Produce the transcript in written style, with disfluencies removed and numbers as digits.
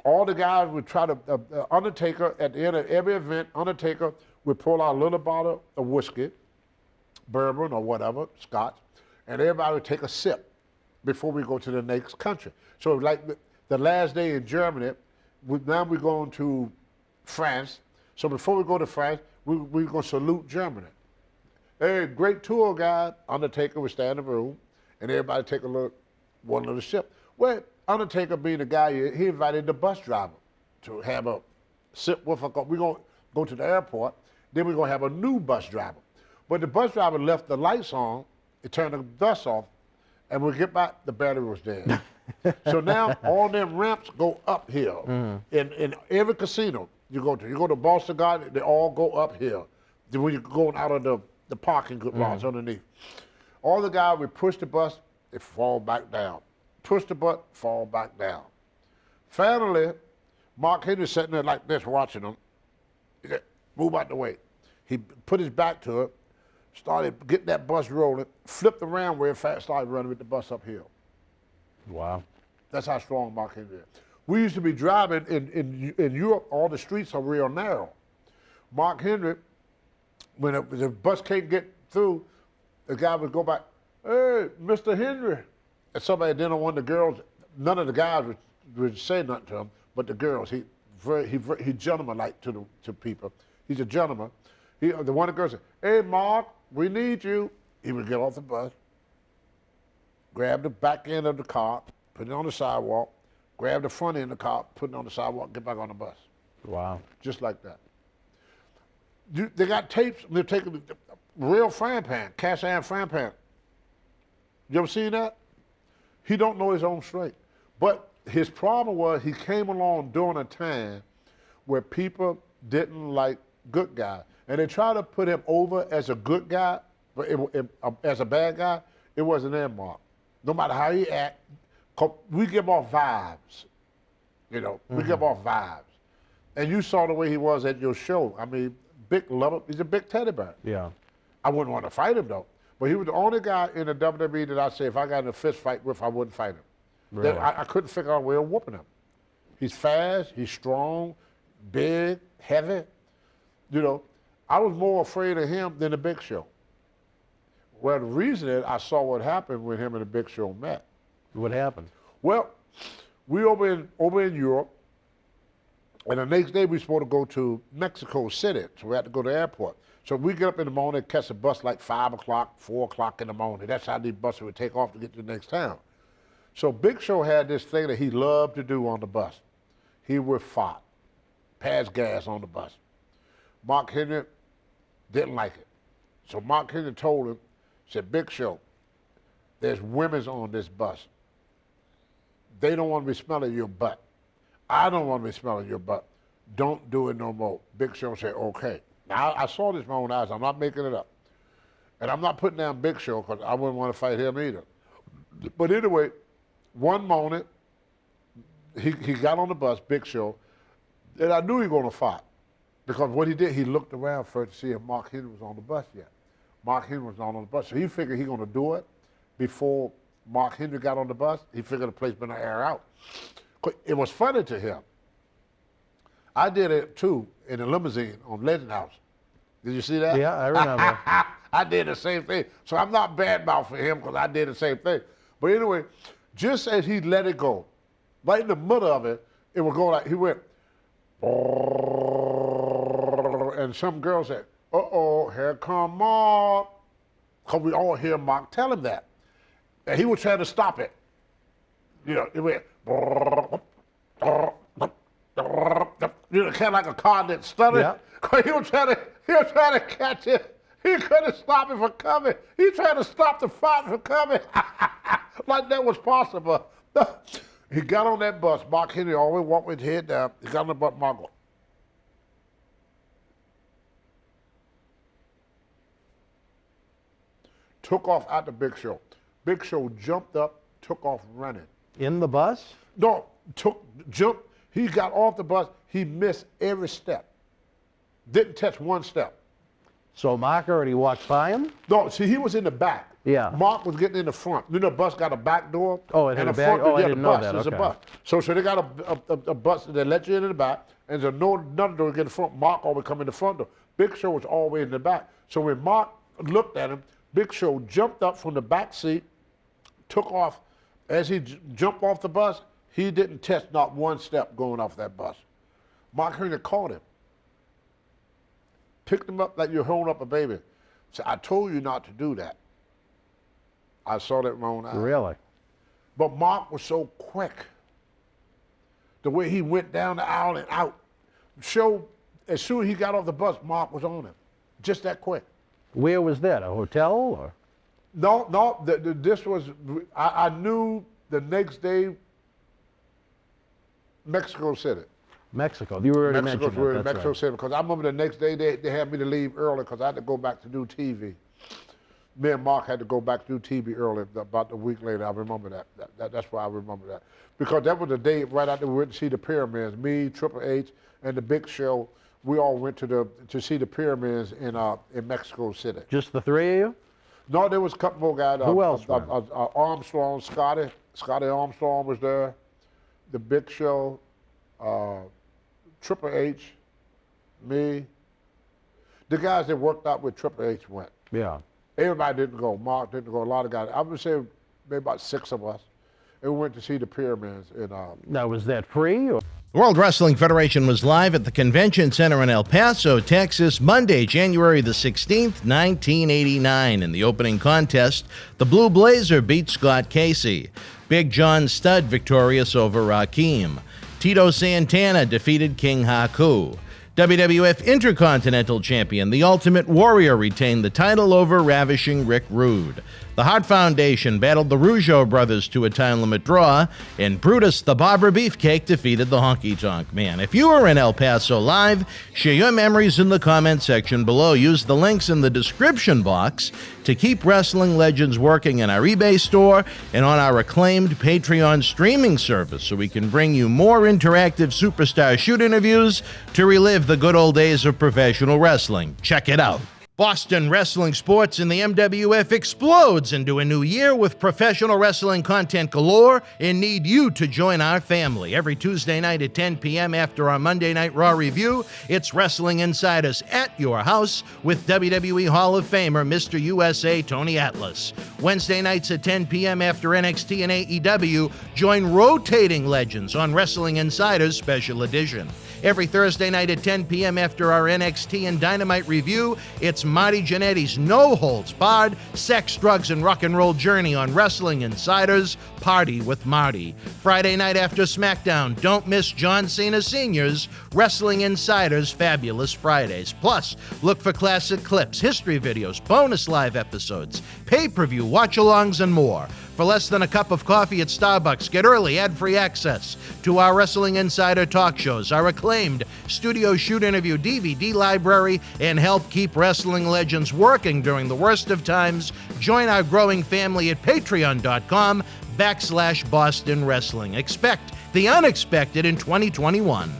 All the guys would try to, Undertaker, at the end of every event, Undertaker would pull out a little bottle of whiskey, bourbon or whatever, scotch, and everybody would take a sip before we go to the next country. So like the last day in Germany, now we're going to France. So before we go to France, we're going to salute Germany. Hey, great tour, guys. Undertaker would stand in the room, and everybody take one little sip. Well, Undertaker being the guy, he invited the bus driver to have a sip with us. We're going to go to the airport, then we're going to have a new bus driver. But the bus driver left the lights on, it turned the bus off, and we get back, the battery was dead. So now all them ramps go uphill. In every casino you go to Boston Garden, they all go uphill. Then when you're going out of the parking lots underneath. All the guys would push the bus, they fall back down. Push the button, fall back down. Finally, Mark Henry sitting there like this watching them. He said, move out the way. He put his back to it, started getting that bus rolling, flipped around real fast, started running with the bus uphill. Wow. That's how strong Mark Henry is. We used to be driving in Europe, all the streets are real narrow. Mark Henry, when the bus can't get through, the guy would go back, hey, Mr. Henry. And somebody didn't want the girls, none of the guys would say nothing to him, but the girls, he gentleman-like to people. He's a gentleman. The one of the girls said, hey, Mark, we need you. He would get off the bus, grab the back end of the car, put it on the sidewalk, grab the front end of the car, put it on the sidewalk, get back on the bus. Wow. Just like that. They got tapes, they're taking real frying pan, cast iron frying pan. You ever seen that? He don't know his own strength. But his problem was he came along during a time where people didn't like good guys. And they tried to put him over as a good guy, but as a bad guy, it wasn't there, Mark. No matter how he act, we give off vibes. You know, we give off vibes. And you saw the way he was at your show. I mean, big lover, he's a big teddy bear. Yeah. I wouldn't want to fight him though. But he was the only guy in the WWE that I say if I got in a fist fight with, I wouldn't fight him. Really? I couldn't figure out a way of whooping him. He's fast, he's strong, big, heavy. You know, I was more afraid of him than the Big Show. Well, the reason is I saw what happened when him and the Big Show met. What happened? Well, we over in Europe, and the next day we were supposed to go to Mexico City, so we had to go to the airport. So we get up in the morning, catch a bus like 5 o'clock, 4 o'clock in the morning. That's how these buses would take off to get to the next town. So Big Show had this thing that he loved to do on the bus. He would fart, pass gas on the bus. Mark Henry didn't like it. So Mark Henry told him, said, Big Show, there's women's on this bus. They don't want to be smelling your butt. I don't want to be smelling your butt. Don't do it no more. Big Show said, okay. Now, I saw this with my own eyes. I'm not making it up. And I'm not putting down Big Show because I wouldn't want to fight him either. But anyway, one morning, he got on the bus, Big Show, and I knew he was going to fight. Because what he did, he looked around first to see if Mark Henry was on the bus yet. Mark Henry was not on the bus. So he figured he was going to do it before Mark Henry got on the bus. He figured the place better air out. It was funny to him. I did it too in a limousine on Legend House. Did you see that? Yeah, I remember. I did the same thing. So I'm not badmouth for him because I did the same thing. But anyway, just as he let it go, right in the middle of it, it would go like, he went, and some girl said, uh-oh, here come Mark. Because we all hear Mark tell him that. And he was trying to stop it. You know, it went, you know, kind of like a car that stuttered. Yeah. He was trying to catch it. He couldn't stop it from coming. He tried to stop the fight from coming. Like that was possible. He got on that bus. Mark Henry always walked with his head down. He got on the bus, Mark go, took off out the Big Show. Big Show jumped up, took off running. In the bus? No, jumped. He got off the bus. He missed every step. Didn't touch one step. So Mark already walked by him? No, see, he was in the back. Yeah. Mark was getting in the front. You know, the bus got a back door. Oh, it had and a the back- front door. oh, I Yeah, didn't the know bus. that, There's okay. a bus. So they got a bus that let you in the back, and there's another door to get in the front. Mark always come in the front door. Big Show was always in the back. So when Mark looked at him, Big Show jumped up from the back seat, took off. As he jumped off the bus, he didn't test not one step going off that bus. Mark Henry caught him, picked him up like you're holding up a baby. Said, I told you not to do that. I saw that with my own eyes. Really? But Mark was so quick. The way he went down the aisle and out. Show, as soon as he got off the bus, Mark was on him. Just that quick. Where was that? A hotel or? No, this was, I knew the next day, Mexico City. Mexico. You already Mexico mentioned that. in That's Mexico right. City, because I remember the next day they had me to leave early because I had to go back to do TV. Me and Mark had to go back to do TV early, about a week later. I remember that. That's why I remember that. Because that was the day right after we went to see the pyramids. Me, Triple H, and the Big Show, we all went to see the pyramids in Mexico City. Just the three of you? No, there was a couple more guys. Who else went? Armstrong, Scotty Armstrong was there. The Big Show, Triple H, me. The guys that worked out with Triple H went. Yeah. Everybody didn't go. Mark didn't go. A lot of guys. I would say maybe about 6 of us. And we went to see the pyramids. Now, was that free? Or? The World Wrestling Federation was live at the Convention Center in El Paso, Texas, Monday, January the 16th, 1989. In the opening contest, the Blue Blazer beat Scott Casey. Big John Studd victorious over Rakim. Tito Santana defeated King Haku. WWF Intercontinental Champion The Ultimate Warrior retained the title over Ravishing Rick Rude. The Hart Foundation battled the Rougeau brothers to a time-limit draw, and Brutus the Barber Beefcake defeated the Honky Tonk Man. If you were in El Paso live, share your memories in the comment section below. Use the links in the description box to keep Wrestling Legends working in our eBay store and on our acclaimed Patreon streaming service so we can bring you more interactive superstar shoot interviews to relive the good old days of professional wrestling. Check it out. Boston wrestling sports in the MWF explodes into a new year with professional wrestling content galore and need you to join our family. Every Tuesday night at 10 p.m. after our Monday Night Raw review, it's Wrestling Insiders at your house with WWE Hall of Famer Mr. USA Tony Atlas. Wednesday nights at 10 p.m. after NXT and AEW, join rotating legends on Wrestling Insiders Special Edition. Every Thursday night at 10 p.m. after our NXT and Dynamite review, it's Marty Jannetty's No Holds Barred Sex, Drugs, and Rock and Roll Journey on Wrestling Insiders Party with Marty. Friday night after SmackDown, don't miss John Cena Sr.'s Wrestling Insiders Fabulous Fridays. Plus, look for classic clips, history videos, bonus live episodes, pay-per-view watch-alongs, and more. For less than a cup of coffee at Starbucks, get early ad-free access to our Wrestling Insider talk shows, our acclaimed studio shoot interview DVD library, and help keep wrestling legends working during the worst of times. Join our growing family at patreon.com/Boston Wrestling. Expect the unexpected in 2021.